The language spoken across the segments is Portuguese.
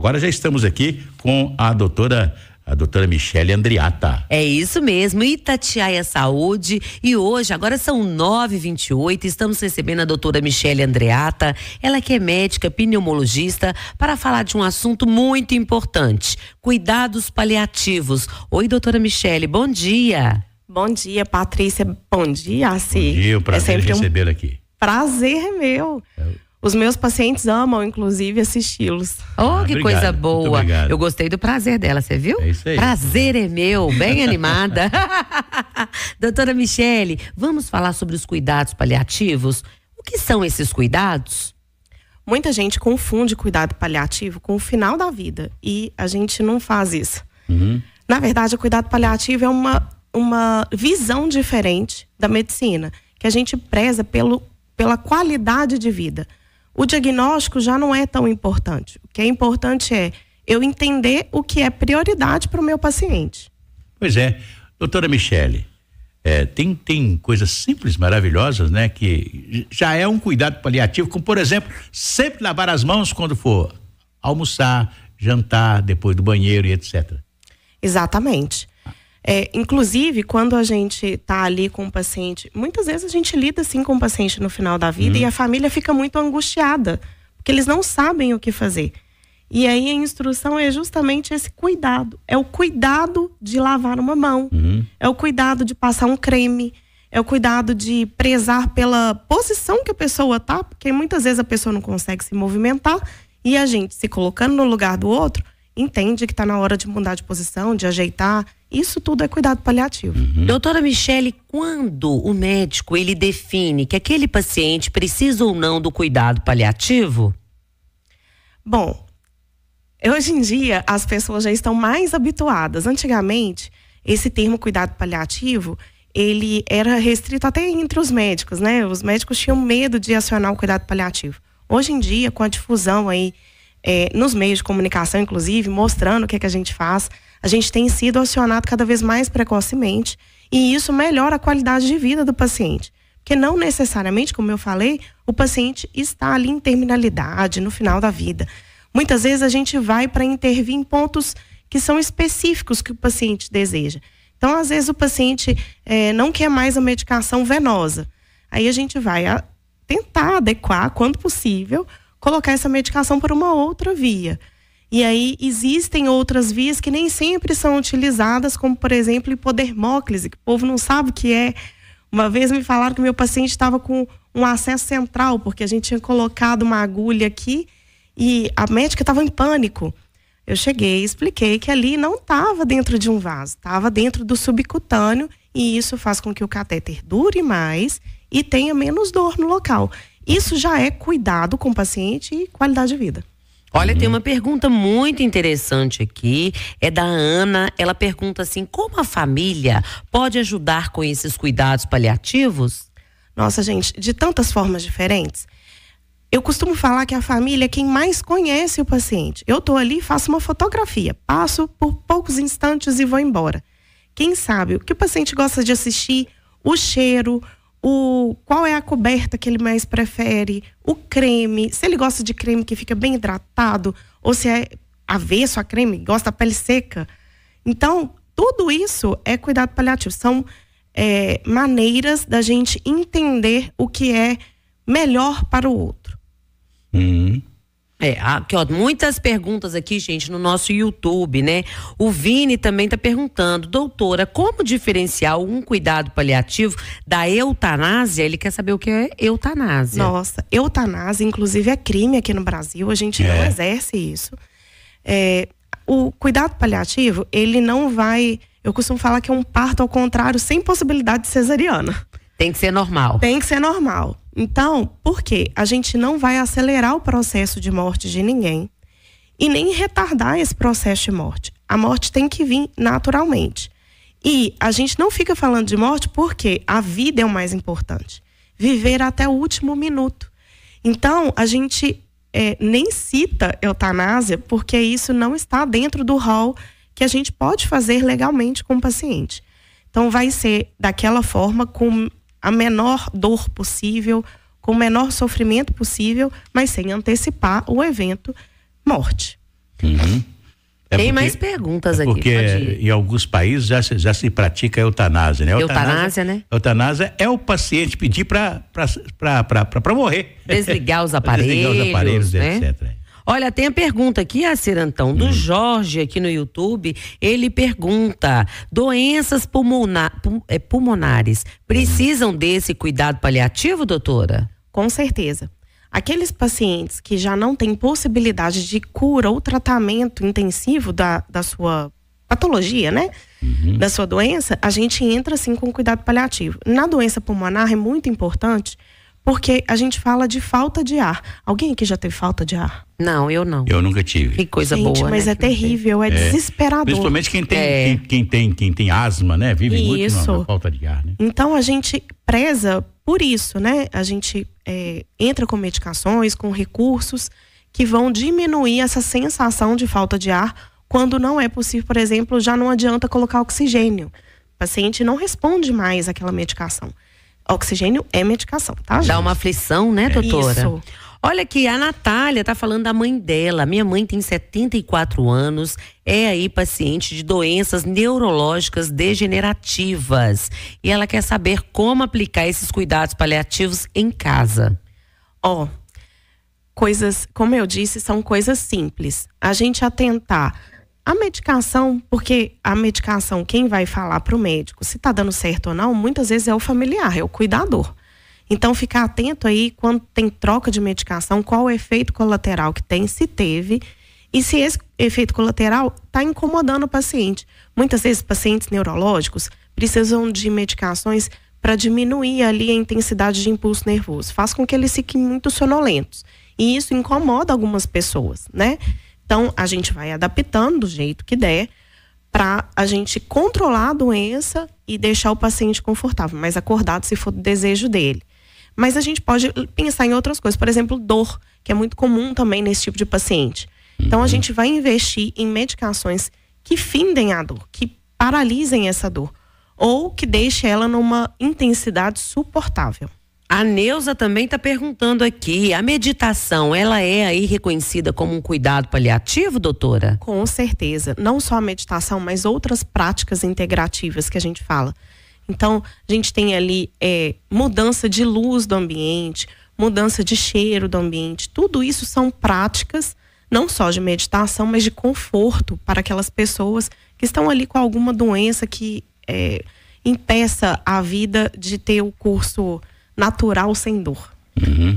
agora já estamos aqui com a doutora Michele Andreatta. É isso mesmo, Itatiaia Saúde, e hoje, agora são 9h28, estamos recebendo a doutora Michele Andreatta, ela que é médica pneumologista, para falar de um assunto muito importante, cuidados paliativos. Oi, doutora Michele, bom dia. Bom dia, Patrícia, bom dia, Assi. Bom dia, o prazer de recebê-la aqui. Prazer é meu. Os meos pacientes amam, inclusive, assisti-los. Oh, que obrigado, coisa boa. obrigado. Eu gostei do prazer dela, você viu? É isso aí. Prazer é meu, bem animada. Doutora Michele, vamos falar sobre os cuidados paliativos? O que são esses cuidados? Muita gente confunde cuidado paliativo com o final da vida. E a gente não faz isso. Na verdade, o cuidado paliativo é uma visão diferente da medicina, que a gente preza pela qualidade de vida. O diagnóstico já não é tão importante. O que é importante é eu entender o que é prioridade para o meu paciente. Pois é, doutora Michele, tem coisas simples, maravilhosas, né? Que já é um cuidado paliativo, como por exemplo, sempre lavar as mãos quando for almoçar, jantar, depois do banheiro e etc. Exatamente. Inclusive, quando a gente está ali com o paciente, muitas vezes a gente lida assim com o paciente no final da vida e a família fica muito angustiada, porque eles não sabem o que fazer. E aí a instrução é justamente esse cuidado. É o cuidado de lavar uma mão, é o cuidado de passar um creme, é o cuidado de prezar pela posição que a pessoa tá, porque muitas vezes a pessoa não consegue se movimentar e a gente, se colocando no lugar do outro, entende que está na hora de mudar de posição, de ajeitar. Isso tudo é cuidado paliativo. Doutora Michele, quando o médico ele define que aquele paciente precisa ou não do cuidado paliativo? Bom, hoje em dia as pessoas já estão mais habituadas. Antigamente, esse termo cuidado paliativo, ele era restrito até entre os médicos, né? Os médicos tinham medo de acionar o cuidado paliativo. Hoje em dia, com a difusão aí, nos meios de comunicação, inclusive, mostrando o que a gente faz, a gente tem sido acionado cada vez mais precocemente e isso melhora a qualidade de vida do paciente. Porque não necessariamente, como eu falei, o paciente está ali em terminalidade, no final da vida. Muitas vezes a gente vai para intervir em pontos que são específicos que o paciente deseja. Então, às vezes o paciente não quer mais a medicação venosa. Aí a gente vai tentar adequar, quando possível, colocar essa medicação por uma outra via. E aí existem outras vias que nem sempre são utilizadas, como por exemplo hipodermóclise, que o povo não sabe o que é. Uma vez me falaram que meu paciente estava com um acesso central, porque a gente tinha colocado uma agulha aqui e a médica estava em pânico. Eu cheguei e expliquei que ali não estava dentro de um vaso, estava dentro do subcutâneo e isso faz com que o catéter dure mais e tenha menos dor no local. Isso já é cuidado com o paciente e qualidade de vida. Olha, tem uma pergunta muito interessante aqui, é da Ana. Ela pergunta assim: como a família pode ajudar com esses cuidados paliativos? Nossa, gente, de tantas formas diferentes. Eu costumo falar que a família é quem mais conhece o paciente. Eu tô ali, faço uma fotografia, passo por poucos instantes e vou embora. Quem sabe o que o paciente gosta de assistir, o cheiro, qual é a coberta que ele mais prefere, o creme, se ele gosta de creme que fica bem hidratado, ou se é avesso a creme, gosta da pele seca. Então, tudo isso é cuidado paliativo. São maneiras da gente entender o que é melhor para o outro. Aqui, ó, muitas perguntas aqui, gente, no nosso YouTube, né? O Vini também tá perguntando: doutora, como diferenciar um cuidado paliativo da eutanásia? Ele quer saber o que é eutanásia. Nossa, eutanásia, inclusive, é crime aqui no Brasil, a gente não exerce isso. O cuidado paliativo, ele não vai, eu costumo falar que é um parto ao contrário, sem possibilidade de cesariana. Tem que ser normal. Tem que ser normal. Então, por quê? A gente não vai acelerar o processo de morte de ninguém e nem retardar esse processo de morte. A morte tem que vir naturalmente. E a gente não fica falando de morte porque a vida é o mais importante. Viver até o último minuto. Então, a gente nem cita eutanásia porque isso não está dentro do rol que a gente pode fazer legalmente com o paciente. Então, vai ser daquela forma, com a menor dor possível, com o menor sofrimento possível, mas sem antecipar o evento morte. Tem mais perguntas aqui. Porque em alguns países já se pratica a eutanásia, né? Eutanásia, né? Eutanásia é o paciente pedir para morrer. Desligar os aparelhos, né? etc. Olha, tem a pergunta aqui, Cirantão, do Jorge aqui no YouTube. Ele pergunta: doenças pulmonares precisam desse cuidado paliativo, doutora? Com certeza. Aqueles pacientes que já não têm possibilidade de cura ou tratamento intensivo da sua patologia, né? Da sua doença, a gente entra assim com cuidado paliativo. Na doença pulmonar é muito importante porque a gente fala de falta de ar. Alguém aqui já teve falta de ar? Não, eu não. Eu nunca tive. Que coisa gente, boa, mas né? é terrível, é desesperador. Principalmente quem tem asma, né? Vive muito na falta de ar, né? Então a gente preza por isso, né? A gente entra com medicações, com recursos que vão diminuir essa sensação de falta de ar. Quando não é possível, por exemplo, já não adianta colocar oxigênio. O paciente não responde mais àquela medicação. Oxigênio é medicação, tá, gente? Dá uma aflição, né, doutora? Isso. Olha aqui, a Natália tá falando da mãe dela. Minha mãe tem 74 anos, é aí paciente de doenças neurológicas degenerativas. E ela quer saber como aplicar esses cuidados paliativos em casa. Coisas, como eu disse, são coisas simples. A gente atentar a medicação, porque a medicação, quem vai falar para o médico se tá dando certo ou não, muitas vezes é o familiar, é o cuidador. Então, ficar atento aí quando tem troca de medicação, qual o efeito colateral que tem, se teve, e se esse efeito colateral está incomodando o paciente. Muitas vezes, pacientes neurológicos precisam de medicações para diminuir ali a intensidade de impulso nervoso. Faz com que eles fiquem muito sonolentos. E isso incomoda algumas pessoas, né? Então, a gente vai adaptando do jeito que der para a gente controlar a doença e deixar o paciente confortável, mas acordado se for do desejo dele. Mas a gente pode pensar em outras coisas, por exemplo, dor, que é muito comum também nesse tipo de paciente. Então, a gente vai investir em medicações que findem a dor, que paralisem essa dor, ou que deixem ela numa intensidade suportável. A Neuza também está perguntando aqui, a meditação, ela é aí reconhecida como um cuidado paliativo, doutora? Com certeza, não só a meditação, mas outras práticas integrativas que a gente fala. Então, a gente tem ali mudança de luz do ambiente, mudança de cheiro do ambiente, tudo isso são práticas, não só de meditação, mas de conforto para aquelas pessoas que estão ali com alguma doença que impeça a vida de ter o curso natural sem dor.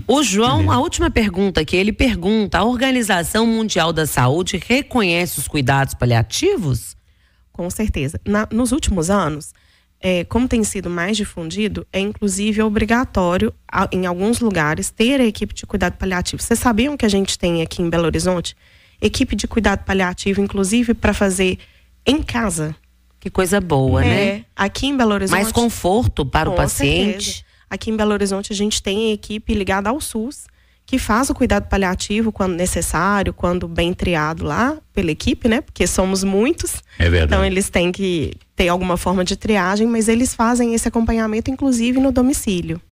O João, a última pergunta que ele pergunta: a Organização Mundial da Saúde reconhece os cuidados paliativos? Com certeza. Nos últimos anos, como tem sido mais difundido, é inclusive obrigatório em alguns lugares ter a equipe de cuidado paliativo. Vocês sabiam que a gente tem aqui em Belo Horizonte equipe de cuidado paliativo, inclusive para fazer em casa? Que coisa boa, né? Aqui em Belo Horizonte. Mais conforto para o paciente. Certeza. Aqui em Belo Horizonte a gente tem a equipe ligada ao SUS, que faz o cuidado paliativo quando necessário, quando bem triado lá pela equipe, né? Porque somos muitos. É verdade. Então eles têm que ter alguma forma de triagem, mas eles fazem esse acompanhamento inclusive no domicílio.